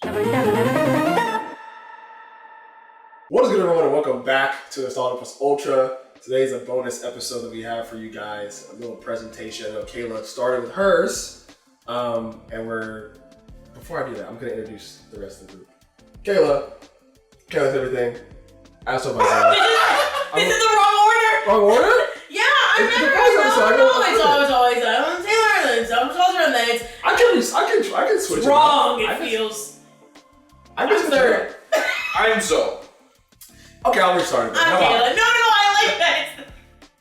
What is good, everyone, and welcome back to Nostalgia Plus Ultra. Today's a bonus episode that we have for you guys. A little presentation of Kayla started with hers. Before I do that, I'm going to introduce the rest of the group. Kayla's everything. I also myself. Is it the wrong order? Wrong order? Yeah, I remember. It's always Taylor, and some Salter, and then it's I can switch it's it wrong. up. It feels. I can switch it up. Third. I am so. Okay, I'll restart it. I'm Taylor. No, I like that.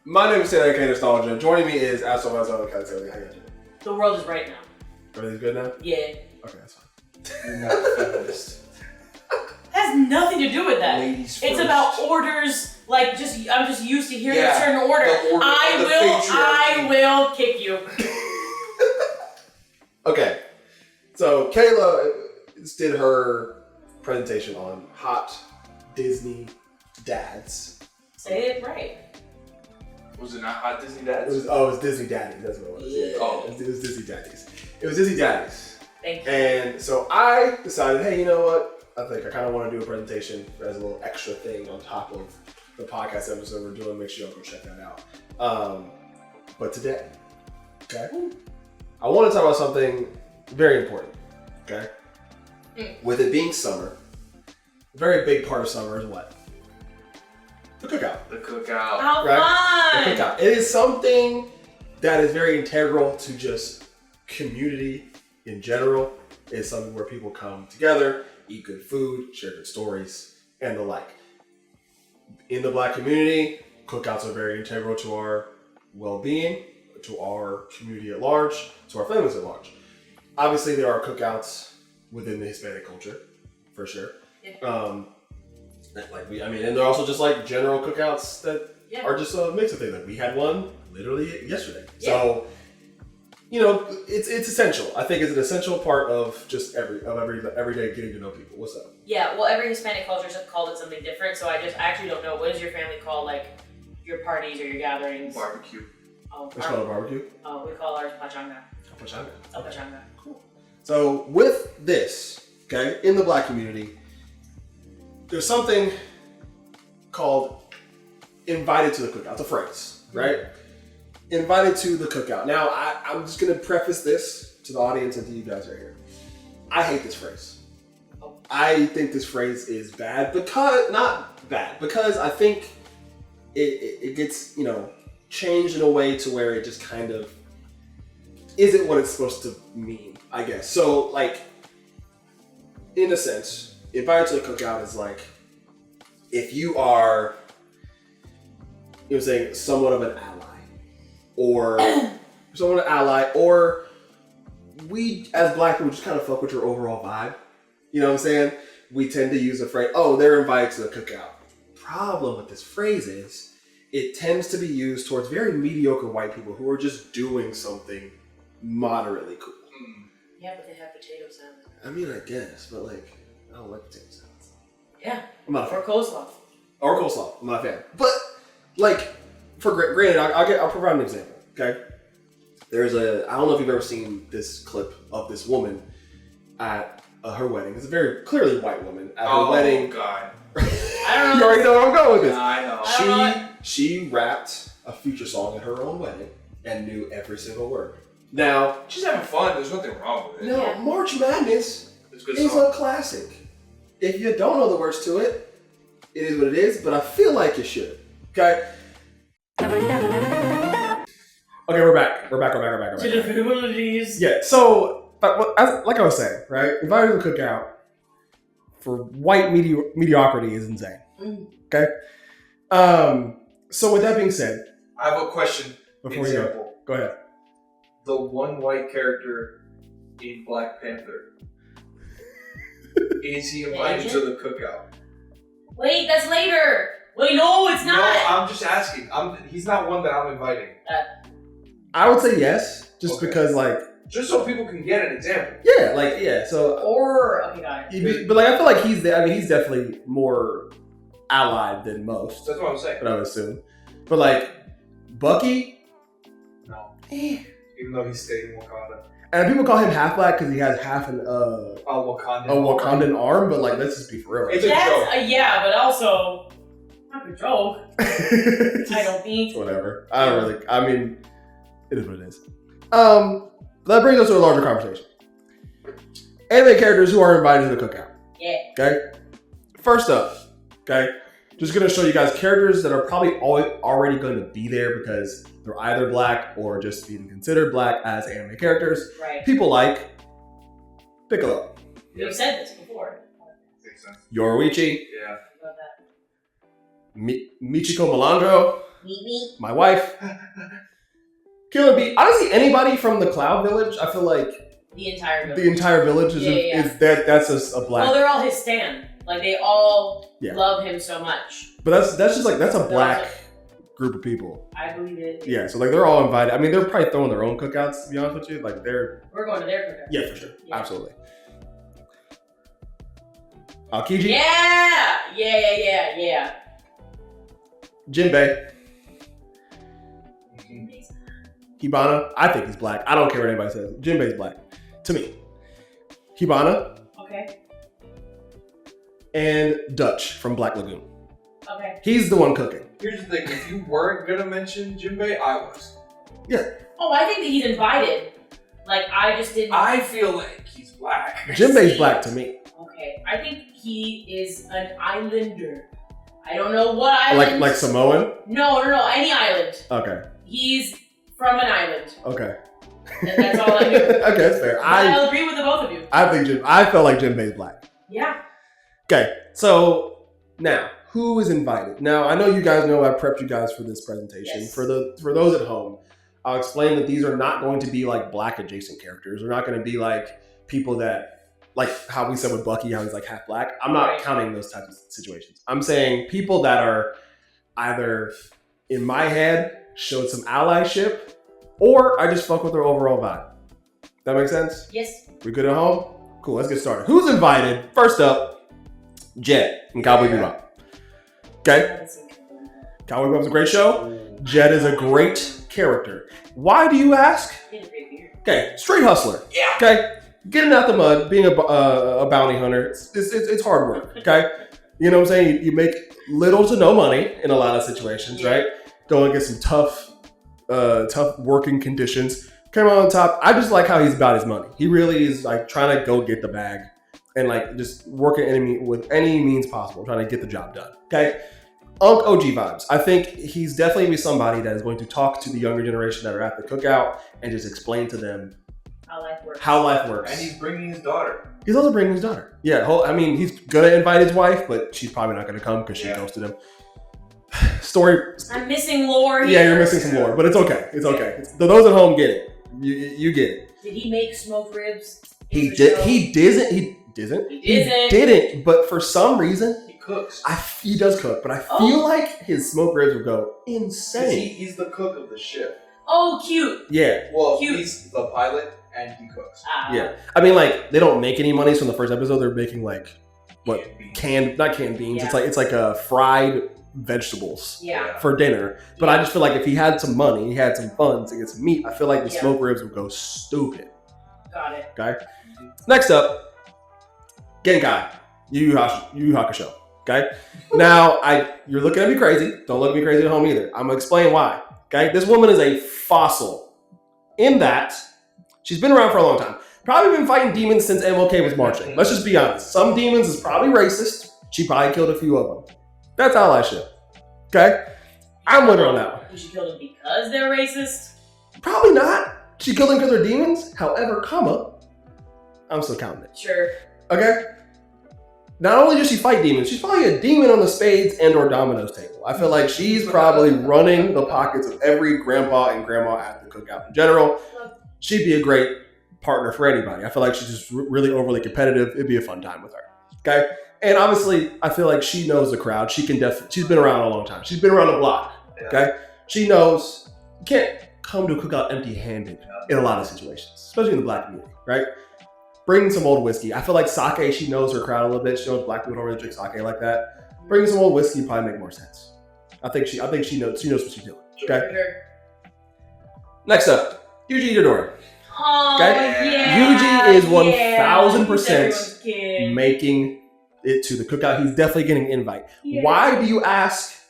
My name is Taylor K. Nostalgia. Joining me is As So Myself. How you doing? The world is right now. Everything's good now? Yeah. Okay, that's fine. You're not a feminist. Has nothing to do with that. Ladies It's first. about orders. Like, I'm just used to hearing Yeah, a certain order. the order of the I will kick you. Okay, so Kayla did her presentation on hot Disney dads. Say it right. Was it not Hot Disney It Dads? was Disney Daddies. That's what it was. Yeah. Oh. It was Disney Daddies. It was Disney Daddies. Thank you. And so I decided, hey, you know what? I think I kind of want to do a presentation as a little extra thing on top of the podcast episode we're doing. Make sure y'all go check that out. But today, okay, I want to talk about something very important. Okay, with it being summer, a very big part of summer is what? The cookout. The Cookout. How Right? fun! The cookout. It is something that is very integral to just community in general. It's something where people come together, eat good food, share good stories, and the like. In the Black community, cookouts are very integral to our well-being, to our community at large, to our families at large. Obviously, there are cookouts within the Hispanic culture, for sure. Yeah. And they're also just like general cookouts that Yeah. are just a mix of things. Like we had one literally yesterday. Yeah. So, it's essential. I think it's an essential part of just every day getting to know people. What's up? Yeah, well, every Hispanic culture has called it something different, so I actually don't know. What does your family call, like, your parties or your gatherings? Barbecue. Oh, It's called a barbecue. Oh, we call ours pachanga. Pachanga. Oh, pachanga. Cool. So with this, okay, in the Black community, there's something called invited to the cookout. It's a phrase, right? Invited to the cookout. Now, I'm just going to preface this to the audience and to you guys right here. I hate this phrase. I think this phrase is bad because I think it gets, changed in a way to where it just kind of isn't what it's supposed to mean, I guess. So, like, in a sense, invited to the cookout is like, if you are, somewhat of an ally, or we as Black people just kind of fuck with your overall vibe. You know what I'm saying? We tend to use the phrase, oh, they're invited to the cookout. Problem with this phrase is, it tends to be used towards very mediocre white people who are just doing something moderately cool. Yeah, but they have potato salad. I mean, I guess, but like, I don't like potato salads. Yeah. I'm not a fan. Or coleslaw. Or coleslaw. I'm not a fan. But, like, granted, I'll provide an example, okay? I don't know if you've ever seen this clip of this woman at her wedding. It's a very clearly white woman at her wedding. Oh, God. I don't know. You already know where I'm going with this. Yeah, I know. She rapped a feature song at her own wedding and knew every single word. Now, She's having fun. There's nothing wrong with it. no, Yeah. March Madness It's a good is song. a classic. If you don't know the words to it, it is what it is, but I feel like you should. Okay? Okay, we're back. We're back. To the facilities. Yeah, so, like I was saying, right? Invited to the cookout for white mediocrity is insane. Okay? So with that being said, I have a question. before you go ahead. The one white character in Black Panther, is he invited to the cookout? Wait, that's later. Wait, no, it's not. No, I'm just asking. He's not one that I'm inviting. I would say yes, just Okay. because, like, Just so people can get an example. yeah, so, Okay, got it. but like, I feel like he's definitely more allied than most, That's what I'm saying. but I would assume. But like, Bucky, No. Even though he stayed in Wakanda. And people call him half black because he has half a Wakandan arm, but like, let's just be for real. It's a joke. Yeah, but also not a joke. I don't think. Whatever. I mean, it is what it is. That brings us to a larger conversation. Anime characters who are invited to the cookout. Yeah. Okay. First up, okay, just gonna show you guys characters that are probably already going to be there because they're either black or just being considered black as anime characters. Right. People like Piccolo. We've said this before. Makes sense. Yoruichi. Yeah. About that. Michiko Melandro. Me. My wife. Killer Bee. Honestly, anybody from the Cloud Village, I feel like The entire village. the entire village is that's just a black. Well, they're all his stan. Like they all Yeah. love him so much. But that's just like that's a black group of people. I believe it. Yeah, so like they're all invited. I mean, they're probably throwing their own cookouts, to be honest with you. Like We're going to their cookout. yeah, for sure. Yeah. Absolutely. Aokiji? Yeah. Jinbei. Hibana. I think he's black. I don't care what anybody says. Jinbei's black. To me. Hibana Okay. and Dutch from Black Lagoon. Okay. He's the one cooking. Here's the thing: if you weren't gonna mention Jinbei, I was. Oh, I think that he's invited. Like I just didn't. I feel like he's black. Jinbei's black to me. Okay. I think he is an islander. I don't know what island. Like Samoan? No. Any island. Okay. He's from an island. Okay. And that's all I knew. Okay, that's fair. I'll agree with the both of you. I felt like Jinbei's black. Yeah. Okay, so now who is invited? Now I know you guys know I prepped you guys for this presentation. Yes. For those at home, I'll explain that these are not going to be like black adjacent characters. They're not going to be like people that like how we said with Bucky, how he's like half black. I'm not Right. counting those types of situations. I'm saying people that are either in my head showed some allyship, or I just fuck with their overall vibe. That makes sense? Yes. We good at home? Cool, let's get started. Who's invited? First up, Jet from Cowboy Bebop. Okay? Cowboy Bebop's a great show. Jet is a great character. Why do you ask? He had a great beard. Okay, street hustler. Yeah. Okay? Getting out the mud, being a bounty hunter, it's hard work. Okay? You know what I'm saying? You make little to no money in a lot of situations, Yeah. right? Go and get some tough working conditions. Came out on top. I just like how he's about his money. He really is like trying to go get the bag and like just working with any means possible, trying to get the job done. Okay. Unk OG vibes. I think he's definitely be somebody that is going to talk to the younger generation that are at the cookout and just explain to them How life works. And he's bringing his daughter. He's also bringing his daughter. Yeah, I mean, he's gonna invite his wife, but she's probably not gonna come because she ghosted him. Story. I'm missing lore here. Yeah, you're missing some lore, but it's okay. It's okay. Those at home get it. You get it. Did he make smoked ribs? He in the did. show? He didn't. He didn't. He didn't. But for some reason, He cooks. he does cook. But I feel like his smoked ribs would go insane. He's the cook of the ship. Oh, cute. Yeah. Well, Cute. he's the pilot and he cooks. Yeah. I mean, like they don't make any money from the first episode. They're making like what not canned beans. Yeah. It's like a fried vegetables. Yeah. For dinner, but I just feel like if he had some money, he had some funds to get some meat, I feel like the Yeah. smoked ribs would go stupid. Got it. Okay. Next up, Genkai, Yu Yu Hakusho. Okay. Now, you're looking at me crazy. Don't look at me crazy at home either. I'm gonna explain why. Okay. This woman is a fossil. In that, she's been around for a long time. Probably been fighting demons since MLK was marching. Let's just be honest. Some demons is probably racist. She probably killed a few of them. That's allyship. Okay? I'm with her on that one. Did she kill them because they're racist? Probably not. She killed them because they're demons. However, I'm still counting it. Sure. Okay? Not only does she fight demons, she's probably a demon on the spades and or dominoes table. I feel like she's probably running the pockets of every grandpa and grandma at the cookout in general. She'd be a great partner for anybody. I feel like she's just really overly competitive. It'd be a fun time with her. Okay? And obviously, I feel like she knows the crowd. She's been around a long time. She's been around the block. Okay? She knows you can't come to a cookout empty-handed in a lot of situations, especially in the black community, right? Bring some old whiskey. I feel like sake, she knows her crowd a little bit. She knows black people don't really drink sake like that. Bring some old whiskey probably make more sense. I think she knows what she's doing. Okay? Sure. Next up, Yuji Itadori. Oh, Okay? yeah. Yuji is yeah. 1000% He's everyone's kid. making it to the cookout. He's definitely getting an invite. Yeah. Why do you ask?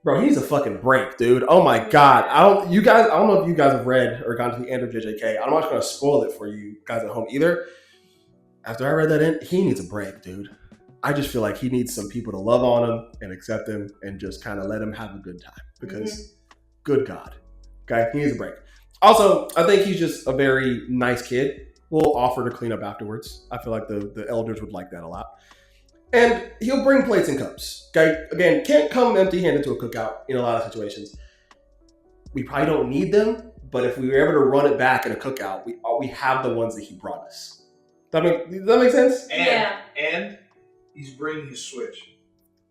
Bro, he needs a fucking break, dude. Oh my god. I don't know if you guys have read or gone to the end of JJK. I'm not gonna spoil it for you guys at home either. After I read that in, he needs a break, dude. I just feel like he needs some people to love on him and accept him and just kind of let him have a good time. Because good God. Okay, he needs a break. Also, I think he's just a very nice kid. We'll offer to clean up afterwards. I feel like the elders would like that a lot. And he'll bring plates and cups. Okay, again, can't come empty-handed to a cookout in a lot of situations. We probably don't need them, but if we were able to run it back in a cookout, we have the ones that he brought us. Does that make sense? And he's bringing his Switch.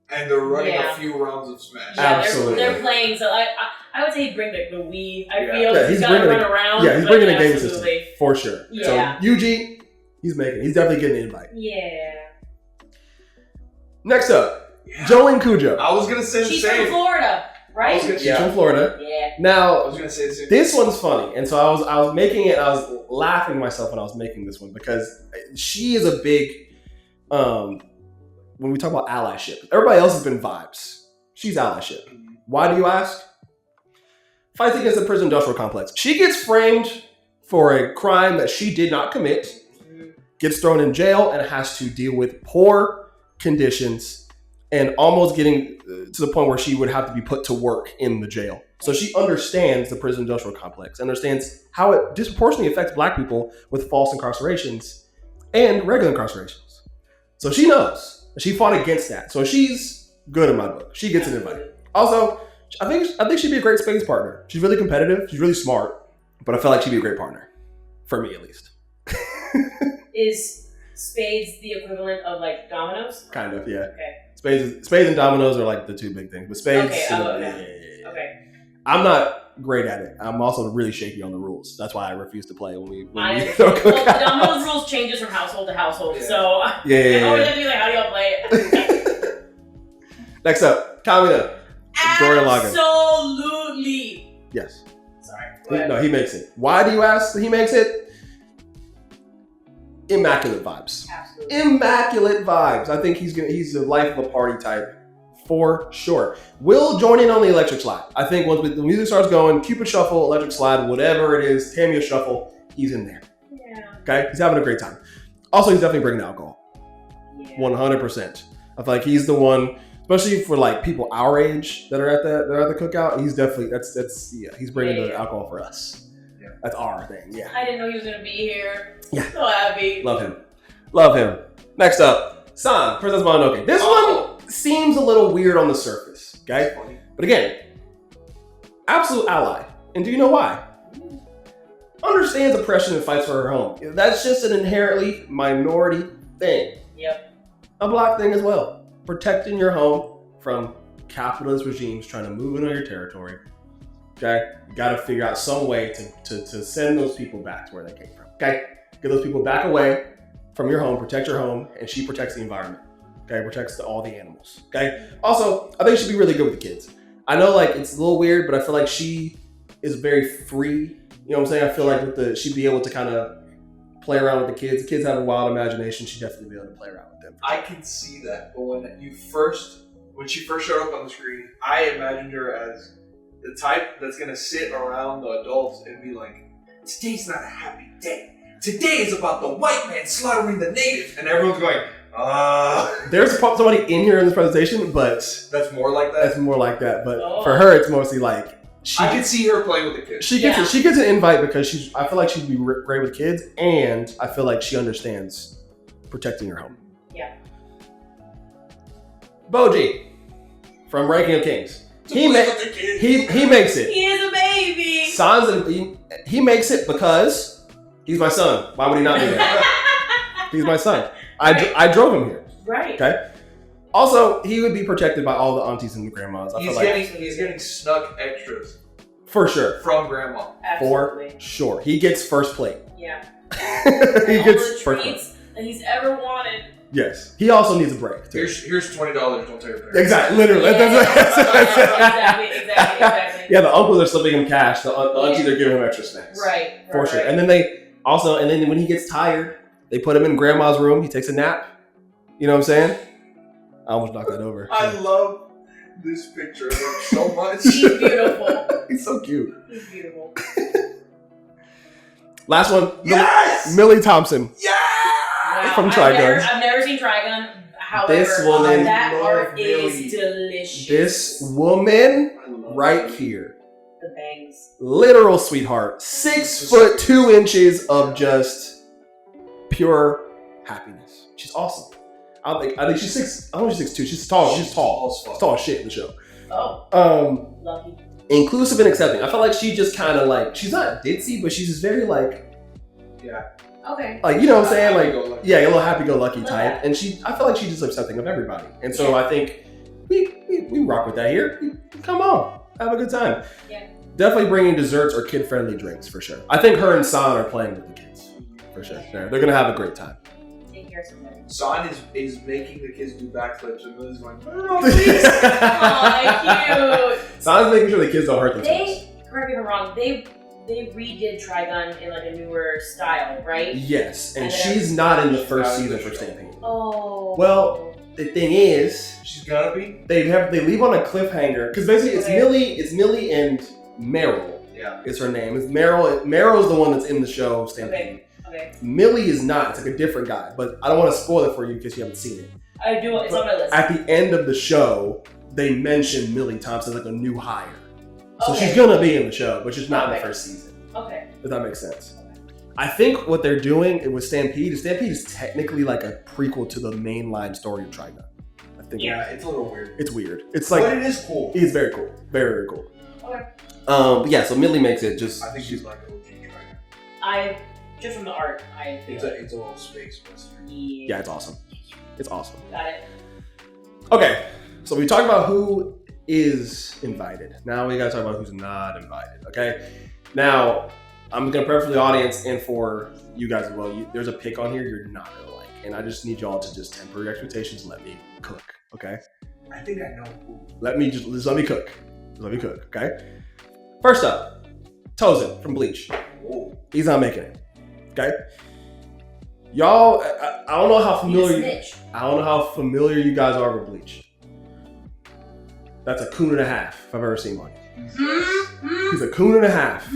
And they're running a few rounds of Smash. Yeah, Absolutely. They're playing, so I would say he'd bring the Wii. I feel Yeah, he's got to run around. Yeah, he's bringing a game absolutely. system, for sure. Yeah. So, Yuji, he's definitely getting an invite. Yeah. Next up, Joe and Cujo. I was going to say the She's same. from Florida, right? She's from Florida. Yeah. Now, I was going to say the same. this one's funny, and so I was making it. I was laughing myself when I was making this one because she is a big. When we talk about allyship, everybody else has been vibes. She's allyship. Why do you ask? Fights against the prison industrial complex. She gets framed for a crime that she did not commit, gets thrown in jail, and has to deal with poor conditions and almost getting to the point where she would have to be put to work in the jail. So she understands the prison industrial complex, understands how it disproportionately affects black people with false incarcerations and regular incarcerations. So she knows. She fought against that. So she's good in my book. She gets an invite. Also, I think she'd be a great Spades partner. She's really competitive. She's really smart. But I feel like she'd be a great partner. For me, at least. Is Spades the equivalent of like dominoes? Kind of, yeah. Okay. Spades and dominoes are like the two big things. But Spades, Okay. Okay. I'm not great at it. I'm also really shaky on the rules. That's why I refuse to play when we Well, go the dominoes rules changes from household to household, so I always have to be like, how do y'all play it? Next up, Kamina. Dorian Logan. Absolutely. Yes. Sorry. No, he makes it. Why do you ask? He makes it. Immaculate vibes. Absolutely. Immaculate vibes. I think he's the life of a party type for sure. Will join in on the electric slide. I think once the music starts going, Cupid Shuffle, electric slide, whatever it is, Tamiya Shuffle, he's in there. Yeah. Okay, he's having a great time. Also, he's definitely bringing alcohol. Yeah. 100%. I feel like he's the one, especially for like people our age that are at the cookout. He's definitely he's bringing the alcohol for us. Yeah. That's our thing. Yeah. I didn't know he was gonna be here. Yeah. So happy. Love him. Next up, San, Princess Mononoke. This one seems a little weird on the surface. Okay, but again, absolute ally. And do you know why? Understands oppression and fights for her home. That's just an inherently minority thing. Yep. A black thing as well. Protecting your home from capitalist regimes trying to move in on your territory. Okay? You gotta figure out some way to send those people back to where they came from. Okay? Get those people back away from your home, protect your home, and she protects the environment. Okay? Protects all the animals. Okay? Also, I think she'd be really good with the kids. I know like it's a little weird, but I feel like she is very free. You know what I'm saying? I feel like she'd be able to kind of play around with the kids. The kids have a wild imagination. She'd definitely be able to play around with them. I can see that, but when she first showed up on the screen, I imagined her as the type that's gonna sit around the adults and be like, "Today's not a happy day. Today is about the white man slaughtering the natives," and everyone's going, There's somebody in here in this presentation, but that's more like that. That's more like that. But for her, it's mostly like I can see her playing with the kids. She gets an invite because I feel like she'd be great with kids, and I feel like she understands protecting her home. Yeah. Boji from Ranking of Kings. He makes it. He is a baby. He makes it because he's my son. Why would he not be there? He's my son. I drove him here. Right. Okay. Also, he would be protected by all the aunties and the grandmas. He's getting snuck extras. For sure. From grandma. Absolutely. For sure. He gets first plate. Yeah. He all gets the first plate. treats that he's ever wanted. Yes. He also needs a break, too. Here's $20. Don't tell your parents. Exactly. Literally. Yeah. Exactly. Yeah, the uncles are slipping him cash. The aunties are giving him extra snacks. Right. For sure. And then they Also, and then when he gets tired, they put him in grandma's room. He takes a nap. You know what I'm saying? I almost knocked that over. I love this picture of him so much. He's beautiful. He's so cute. He's beautiful. Last one. Yes! Millie Thompson. Yeah! Wow. From I've Trigun. never seen Trigun. However, This woman- that art Millie. is delicious. This woman I love right that. here. The bangs. Literal sweetheart. 6 foot 2 inches of just pure happiness. She's awesome. I think she's 6. I don't know she's 6'2". She's tall. She's tall. as fuck. She's tall as shit in the show. Oh, lucky. Inclusive and accepting. I feel like she just kind of like, she's not ditzy, but she's just very like, Yeah. Okay. like, you know what I'm saying? Like, Happy-go-lucky. yeah, a little happy-go-lucky Love type. that. And I feel like she's just accepting of everybody. And so I think we rock with that here. Come on, have a good time. Yeah. Definitely bringing desserts or kid-friendly drinks for sure. I think her and San are playing with the kids for sure. They're gonna have a great time. Take care of somebody. Son is making the kids do backflips and Millie's going, Aw, cute. San's making sure the kids don't hurt themselves. Correct me if I'm wrong, they redid Trigun in like a newer style, right? Yes, and And then she's not in the first Not in season the for show. Stampede. Oh. Well, the thing is, She's gotta be? they leave on a cliffhanger because basically Okay. it's Millie and Meryl Yeah. is her name. It's Meryl. Meryl's the one that's in the show Stampede. Okay. Millie is not. It's like a different guy, but I don't want to spoil it for you because you haven't seen it. I do. It's on my list. At the end of the show, they mention Millie Thompson like a new hire, so Okay. she's gonna be in the show, but she's not in Okay. the first season. Okay. If that makes sense. I think what they're doing with Stampede is technically like a prequel to the mainline story of Trigun. I think Yeah, it's a little weird. it's weird. It's like But it is cool. it's very cool, very very cool. Okay. Yeah. So Millie makes it just. I think she's like an OG Trigun. I just from the art, I feel. It's a little space western. Yeah, it's awesome. It's awesome. Got it. Okay, so we talked about who is invited. Now we gotta talk about who's not invited. Okay. Now I'm gonna prep for the audience and for you guys as well. There's a pick on here you're not gonna like, and I just need y'all to just temper your expectations. And let me cook. Okay. I think I know who. Let me cook. Just let me cook. Okay. First up, Tozen from Bleach. Whoa. He's not making it. Okay. Y'all, I don't know how He's a familiar. snitch. I don't know how familiar you guys are with Bleach. That's a coon and a half if I've ever seen one. He's a coon and a half.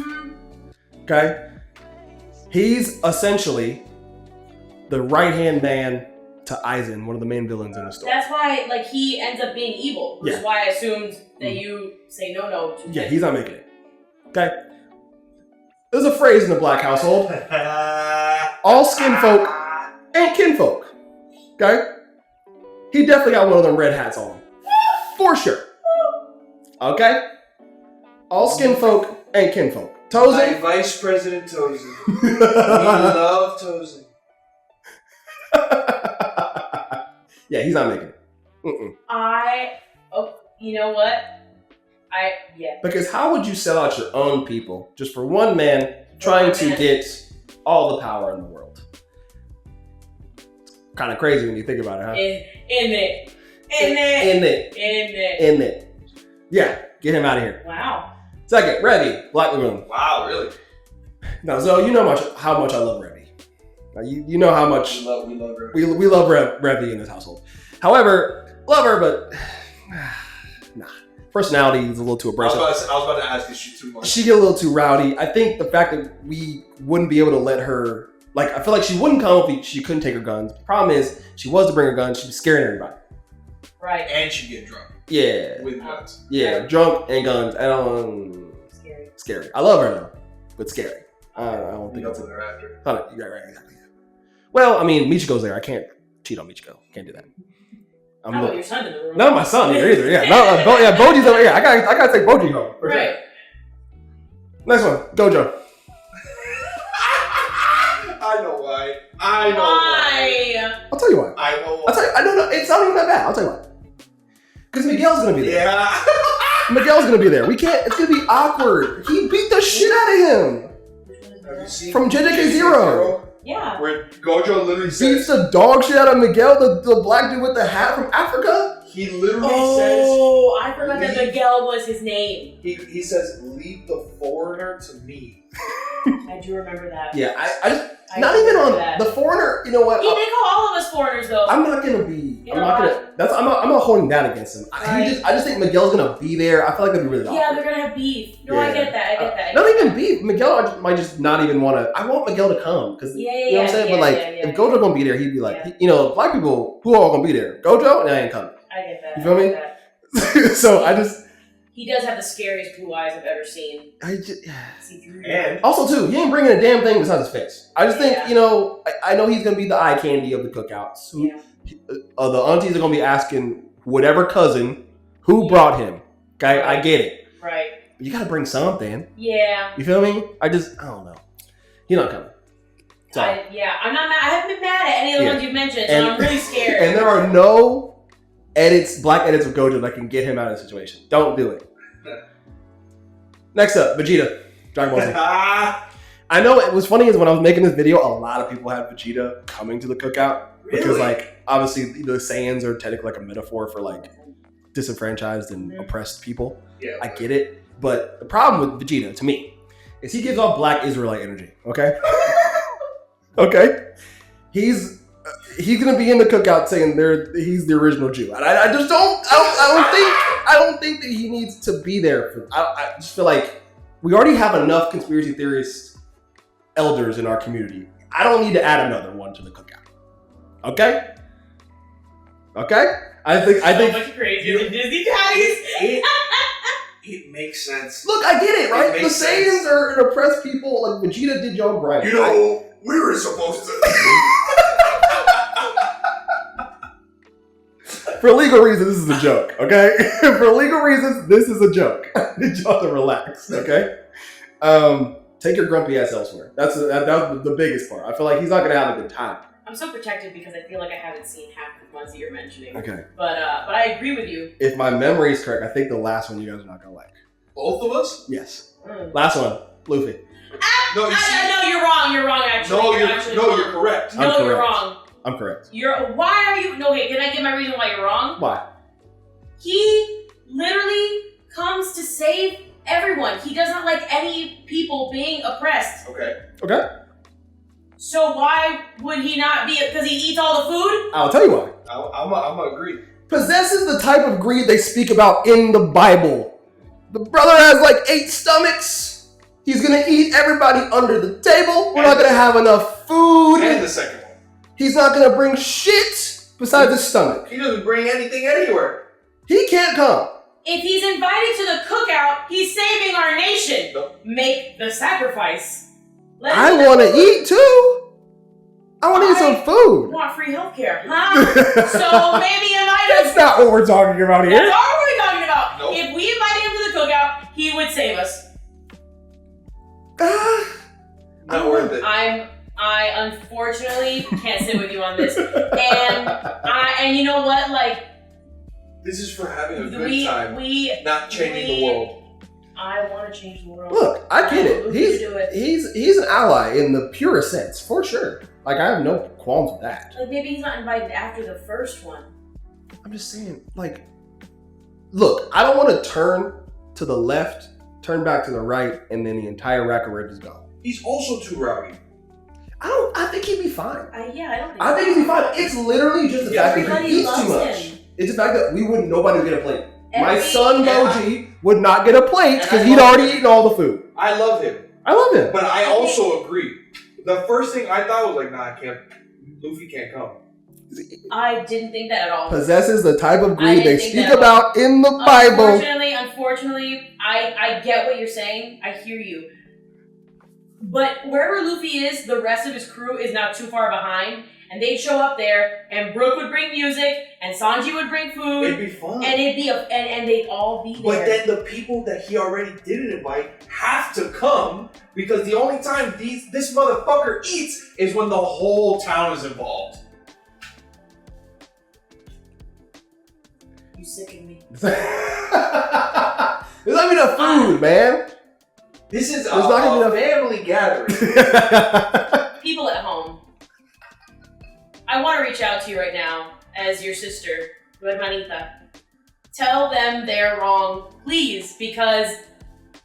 Okay? He's essentially the right-hand man to Aizen, one of the main villains in the story. That's why, like, he ends up being evil. Which is Yeah. why I assumed that you say no to Yeah, him. he's not making it. Okay? There's a phrase in the black household. All skin folk ain't kinfolk. Okay? He definitely got one of them red hats on. For sure. Okay? All skin folk ain't kinfolk. My Tozen? Vice President Tozen. We love Tozen. Yeah, he's not making it. You know what? Yeah. Because how would you sell out your own people just for one man trying to get all the power in the world? Kind of crazy when you think about it, huh? In it. Yeah, get him out of here. Wow. Second, Revy, Black Lagoon. Wow, really? Now, Zoe, you know how much I love Revy. Now, you know how much We love her. we love Revy in this household. However, love her, but nah. Personality is a little too I abrasive. was about to ask, is she too much? She get a little too rowdy. I think the fact that we wouldn't be able to let her, like, I feel like she wouldn't come if she couldn't take her guns. The problem is, she was to bring her guns, she'd be scaring everybody. Right. And she get drunk. Yeah. With guns. Yeah, drunk and guns. Scary. Scary. I love her though, but scary. I don't We think know that's who they're after. it. Right, exactly. Well, I mean, Michiko's there. I can't cheat on Michiko. Can't do that. I'm How about your son in the room? not my son either. Yeah, Boji's over here. I gotta take Boji home. For sure. Right. Next one, Gojo. I know why. I know why. I'll tell you why. I know why. I'll tell you. I don't know. It's not even that bad. I'll tell you why. Because Miguel's gonna be there. Yeah. Miguel's gonna be there. We can't. It's gonna be awkward. He beat the shit out of him Have you seen from JJK Zero. Yeah. Where Gojo literally Beats says the dog shit out of Miguel, the black dude with the hat from Africa. He literally Oh, I forgot that leave- Miguel was his name. he says, leave the foreigner to me. I do remember that. Yeah, I just I not do even remember on that. the foreigner. You know what? They call all of us foreigners though. I'm not gonna be. You I'm know not what? gonna. That's. I'm not holding that against him. Right. I just think Miguel's gonna be there. I feel like that'd be really Yeah, awkward. they're gonna have beef. No, I Yeah. get that. I get that. Not even beef. Miguel might just not even want to. I want Miguel to come because Yeah, you know what I'm saying. yeah, but like, yeah, if Gojo gonna be there, he'd be like, Yeah. you know, black people who are all gonna be there. Gojo, and I ain't coming. I get that. You feel I me? get that. So I just. He does have the scariest blue eyes I've ever seen. See through. And Also, too, he ain't bringing a damn thing besides his face. I just think, Yeah. you know, I know he's gonna be the eye candy of the cookouts. Yeah. The aunties are gonna be asking whatever cousin who brought him. Okay, I get it. Right. You gotta bring something. Yeah. You feel me? I don't know. He's not coming. So, I'm not mad. I haven't been mad at any of the Yeah. ones you've mentioned, so And- I'm really scared. and there are no black edits of Gojo that can get him out of the situation. Don't do it. Next up, Vegeta, Dragon Ball Z. I know it was funny is when I was making this video, a lot of people had Vegeta coming to the cookout because, Really? like, obviously the Saiyans are technically like a metaphor for like disenfranchised and Mhm. oppressed people. yeah, I get it, but the problem with Vegeta, to me, is he gives off Black Israelite energy. Okay, okay, he's gonna be in the cookout saying he's the original Jew, and I just don't. I don't think that he needs to be there. I just feel like we already have enough conspiracy theorists, elders in our community. I don't need to add another one to the cookout. Okay. I think. much crazier than Disney daddies. it makes sense. Look, I get it, right? It The makes sense. Saiyans are an oppressed people. Like Vegeta did y'all right. You know, we were supposed to. For legal reasons, this is a joke, okay? For legal reasons, this is a joke. I need y'all to relax, okay? Take your grumpy ass elsewhere. That's the biggest part. I feel like he's not gonna have a good time. I'm so protected because I feel like I haven't seen half the ones that you're mentioning. Okay. But I agree with you. If my memory is correct, I think the last one you guys are not gonna like. Both of us? Yes. Mm. Last one, Luffy. No, you see. No, you're wrong. You're wrong. Actually, No, you're actually you're wrong. correct. I'm No, you're correct. wrong. I'm correct. Why are you? No, wait. Can I give my reason why you're wrong? Why? He literally comes to save everyone. He does not like any people being oppressed. Okay. Okay. So why would he not be? Because he eats all the food? I'll tell you why. I'm gonna agree. Possesses the type of greed they speak about in the Bible. The brother has like 8 stomachs. He's gonna eat everybody under the table. We're not gonna have enough food. And the second one. He's not gonna bring shit besides his stomach. He doesn't bring anything anywhere. He can't come. If he's invited to the cookout, he's saving our nation. Nope. Make the sacrifice. Let him I eat the want to food. eat too. I want to eat some You food. want free healthcare, huh? So maybe invite That's us. not what we're talking about That's here. all we're talking about. Nope. If we invited him to the cookout, he would save us. Not worth it. I unfortunately can't sit with you on this. And you know what? Like, This is for having a good time, we not changing the world. I want to change the world. Look, I get it. Who can do it? He's an ally in the purest sense, for sure. Like, I have no qualms with that. Like, maybe he's not invited after the first one. I'm just saying, like, look, I don't want to turn to the left, turn back to the right, and then the entire rack of ribs go. He's also too rowdy. I think he'd be fine. I don't think. I think he'd be fine. It's literally just the fact that Everybody he eats too loves much. him. It's the fact that nobody would get a plate. My Every- son Moji would not get a plate because And I he'd love already him. eaten all the food. I love him, I love him. but I also agree. The first thing I thought was like, nah, I can't. Luffy can't come. I didn't think that at all. Possesses the type of I greed didn't they think speak that at about in the Bible. Unfortunately, I get what you're saying. I hear you. But wherever Luffy is, the rest of his crew is not too far behind. And they'd show up there, and Brook would bring music, and Sanji would bring food, It'd be fun. and it'd be and they'd all be there. But then the people that he already didn't invite have to come because the only time this motherfucker eats is when the whole town is involved. You sicken me. There's not enough food, man. This is There's not gonna a be family gathering. People at home, I want to reach out to you right now as your sister, tu hermanita. tell them they're wrong, please, because,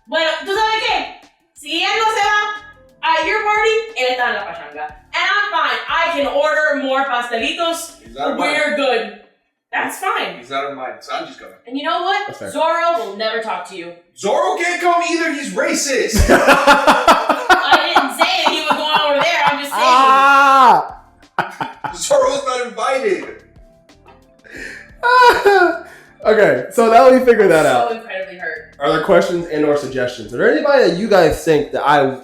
bueno, tú sabes qué? Si él no se va at your party, él está en la pachanga. And I'm fine. I can order more pastelitos. We're good. That's fine. He's not in mine. Sanji's coming. And you know what? Zoro will never talk to you. Zoro can't come either. He's racist. I didn't say he was going over there. I'm just saying. Zoro's not invited. Okay, so now we figured that out. So incredibly hurt. Are there questions and or suggestions? Are there anybody that you guys think that I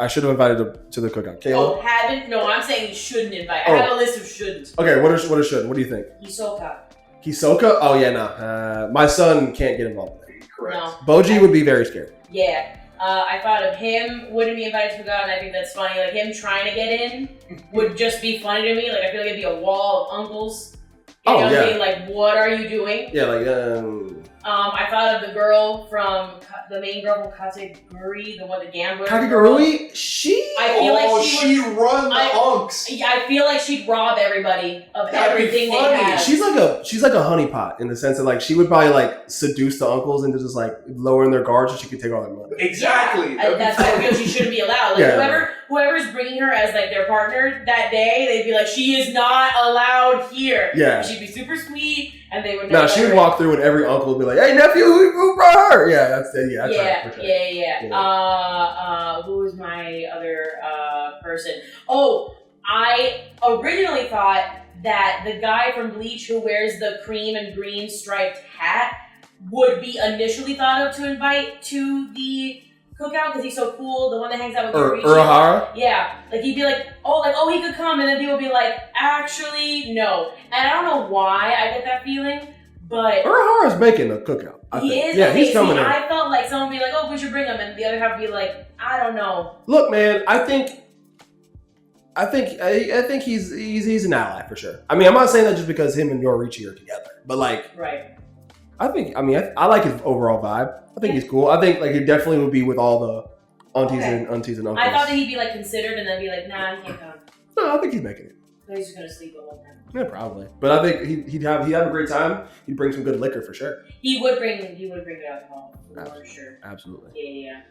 should have invited to the cookout? Kayla? Oh, haven't? No, I'm saying you shouldn't invite. I have a list of shouldn't. Okay, what are should? What do you think? Hisoka? Oh yeah, no. My son can't get involved with that. Correct. No. Boji would be very scared. Yeah. I thought of him wouldn't be invited to Cookout, and I think that's funny. Like, him trying to get in would just be funny to me. Like, I feel like it'd be a wall of uncles. You know, being like, what are you doing? Yeah, like, I thought of the girl from, the main girl from Kakegurui, the one, the gambler. Kakegurui? I feel like she run the unks. Yeah, I feel like she'd rob everybody of everything they have. She's like a honeypot in the sense that, like, she would probably, like, seduce the uncles into just, like, lowering their guard so she could take all their money. Exactly. Yeah, that's why I feel she shouldn't be allowed. Like, whoever's bringing her as, like, their partner that day, they'd be like, she is not allowed here. Yeah. She'd be super sweet, and they would. No, she would walk through, and every uncle would be like, "Hey, nephew, who brought her?" Yeah, that's it. Yeah, Who was my other person? Oh, I originally thought that the guy from Bleach who wears the cream and green striped hat would be initially thought of to invite to the cookout because he's so cool. The one that hangs out with Urahara? Yeah, like he'd be like, oh, he could come, and then people would be like, actually, no. And I don't know why I get that feeling, but Urahara's making a cookout. He is. Yeah, he's coming in. I felt like someone would be like, oh, we should bring him, and the other half would be like, I don't know. Look, man, I think he's an ally for sure. I mean, I'm not saying that just because him and Yoriichi are together, but like, right. I like his overall vibe. I think he's cool. I think like he definitely would be with all the aunties and uncles. I thought that he'd be like considered and then be like, nah, he can't come. No, I think he's making it. No, he's just gonna sleep the whole time. Yeah, probably. But I think he'd have a great time. He'd bring some good liquor for sure. He would bring good alcohol for sure. Absolutely. Yeah.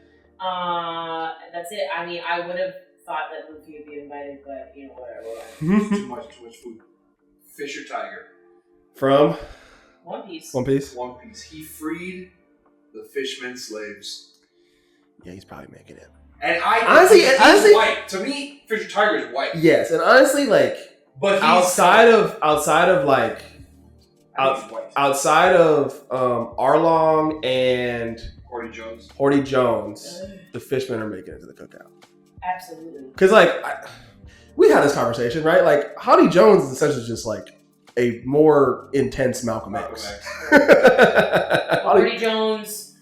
That's it. I mean, I would have thought that Luffy would be invited, but you know, whatever. Too much food. Fisher Tiger. From One Piece. He freed the fishermen slaves. Yeah, he's probably making it. And honestly, he's white. To me, Fisher Tiger is white. Yes, and honestly, like, but outside of Arlong and Horty Jones, the fishmen are making it to the cookout. Absolutely. Because like we had this conversation, right? Like Horty Jones is essentially just like a more intense Malcolm X. Horty Jones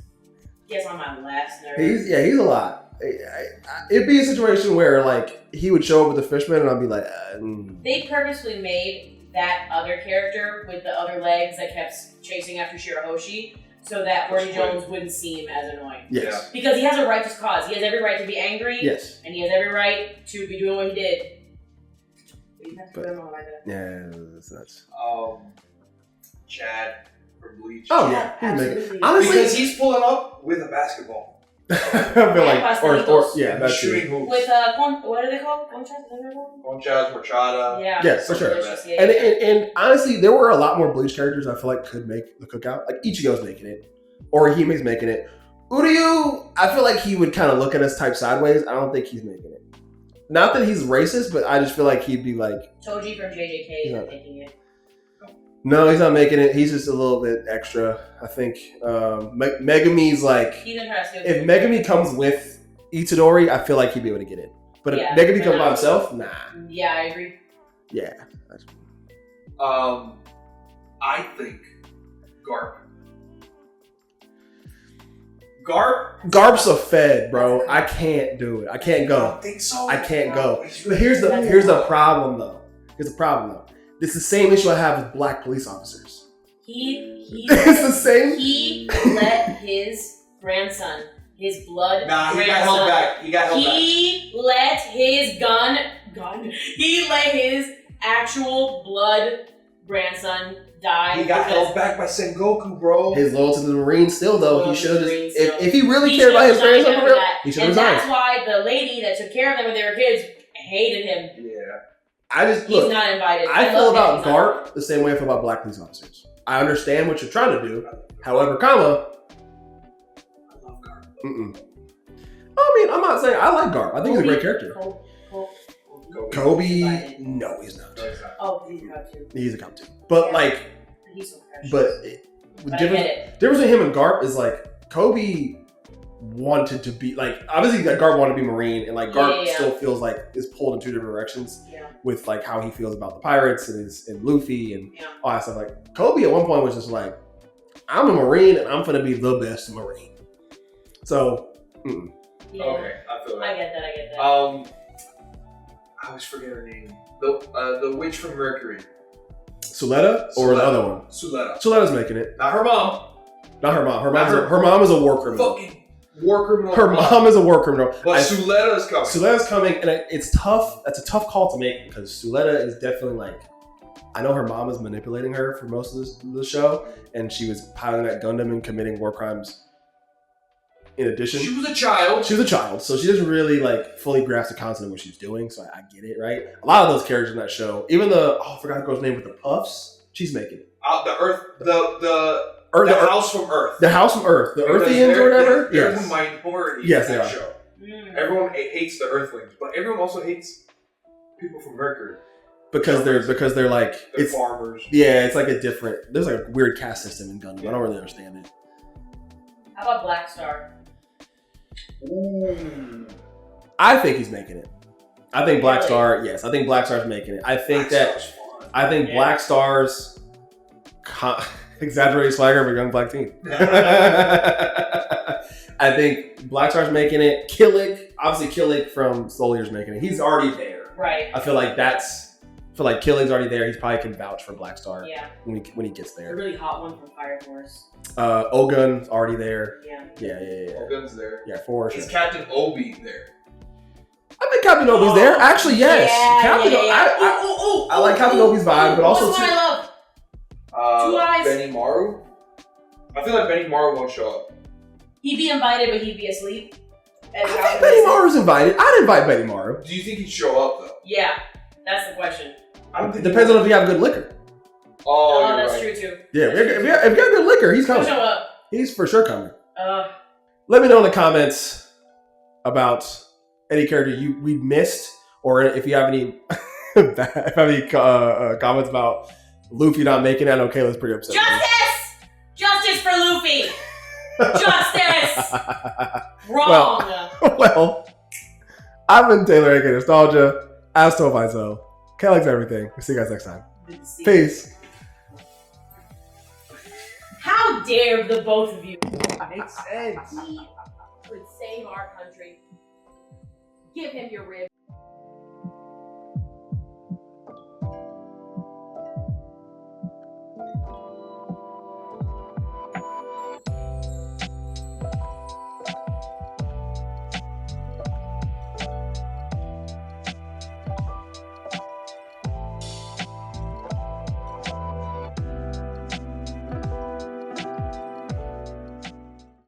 gets on my last nerve. He's a lot. It'd be a situation where like he would show up with the fisherman and I'd be like, They purposely made that other character with the other legs that kept chasing after Shirahoshi so that Horty Jones wouldn't seem as annoying. Yes. Because he has a righteous cause. He has every right to be angry. Yes. And he has every right to be doing what he did. But you have to put him on like that. Yeah, that's nuts. Chad from Bleach. Oh yeah, absolutely. Honestly, because he's pulling up with a basketball. I feel like, or yeah, that's shooting true. hoops. With what are they called? Conchas, Machada. Yeah, for sure. Yeah, and honestly, there were a lot more Bleach characters I feel like could make the cookout. Like Ichigo's making it, or Hime's making it. Uryu, I feel like he would kind of look at us type sideways. I don't think he's making it. Not that he's racist, but I just feel like he'd be like Toji from JJK is making it. No, he's not making it. He's just a little bit extra. I think Megami's like, if Megami comes with Itadori, I feel like he'd be able to get it. But if Megami comes by himself, nah. Yeah, I agree. Yeah. I think Garp. Garp's a fed, bro. I can't do it. I can't go. I don't think so. I can't go. But here's the problem though. It's the same issue I have with black police officers. It's the same. He let his grandson, his blood grandson. He got held back. He let his He let his actual blood grandson died. He got because held back by Sengoku, bro. His loyalty to the Marines still, though, he should have Marines just... still. If he really he cared about his should've resigned grandson for after real, that. he should have And resigned. that's why the lady that took care of them when they were kids hated him. Yeah. I just... He's Look, not invited. I feel love about him. He's not Garp the same way I feel about black police officers. I understand what you're trying to do. However, comma... I love Garp. I mean, I'm not saying I like Garp. I think he's a great character. Kobe, Invited. no, he's not. No, he's not. Oh, he's got to. He's a cop too. But Yeah. like, He's so precious. but I difference get it. between him and Garp is like Kobe wanted to be like obviously like, Garp wanted to be Marine and like Garp Yeah. still feels like is pulled in two different directions Yeah. with like how he feels about the pirates and Luffy and Yeah. all that stuff. Like Kobe at one point was just like, I'm a Marine and I'm gonna be the best Marine. So Yeah. Okay, I feel I that. get that. I get that. I always forget her name. The witch from Mercury. Suletta or the other one? Suletta. Suletta's making it. Not her mom. Not her mom. Her Not mom is a war criminal. Fucking war criminal. Her mom is a war criminal. But Suletta is coming. Suletta's coming, and it's tough. That's a tough call to make because Suletta is definitely like, I know her mom is manipulating her for most of the show, and she was piloting that Gundam and committing war crimes. In addition, She was a child. she was a child, so she doesn't really like fully grasp the concept of what she's doing. So I get it, right? A lot of those characters in that show, even I forgot the girl's name with the puffs. She's making it. The Earth. The House from Earth. The House from Earth, the Because Earthians or whatever. They're Yes. the minority Yes, in they that are. show. Mm. Everyone hates the Earthlings, but everyone also hates people from Mercury. Because they're like They're it's farmers. yeah, it's like a different. There's like a weird caste system in Gundam. I don't really understand it. How about Black Star? Ooh. I think he's making it. I think Black Really? Star. Yes, I think Black Star's making it. I think that. Star's fun. I think Yeah. Black Star's exaggerated swagger of a young black teen. I think Black Star's making it. Killick, obviously Killick from Soul Eater's making it. He's already there. Right. I feel like Killick's already there. He's probably can vouch for Black Star Yeah. when he gets A there. really hot one from Fire Force. Ogun's already there. Yeah. Yeah. Ogun's there. Yeah, for sure. Is Captain Obi there? I think Captain Obi's there. Actually, yes. Captain I like Captain Obi's vibe, but also what's too. one I love? Two Eyes. Benny Maru? I feel like Benny Maru won't show up. He'd be invited, but he'd be asleep. I think Betty Maru's invited. I'd invite Betty Maru. Do you think he'd show up, though? Yeah, that's the question. I don't It think depends on if you have good liquor. Oh, you're that's right. true too. Yeah, if you have good liquor, he's He'll coming. show up. He's for sure coming. Uh, Let me know in the comments about any character we missed, or if you have any comments about Luffy not making it. I know Kayla's pretty upset. Justice! Justice for Luffy! Justice! Wrong! Well, I've been Taylor, aka Nostalgia. As told by Zoe. Kayla likes everything. We'll see you guys next time. Peace. How dare the both of you? Makes sense. He could save our country. Give him your rib.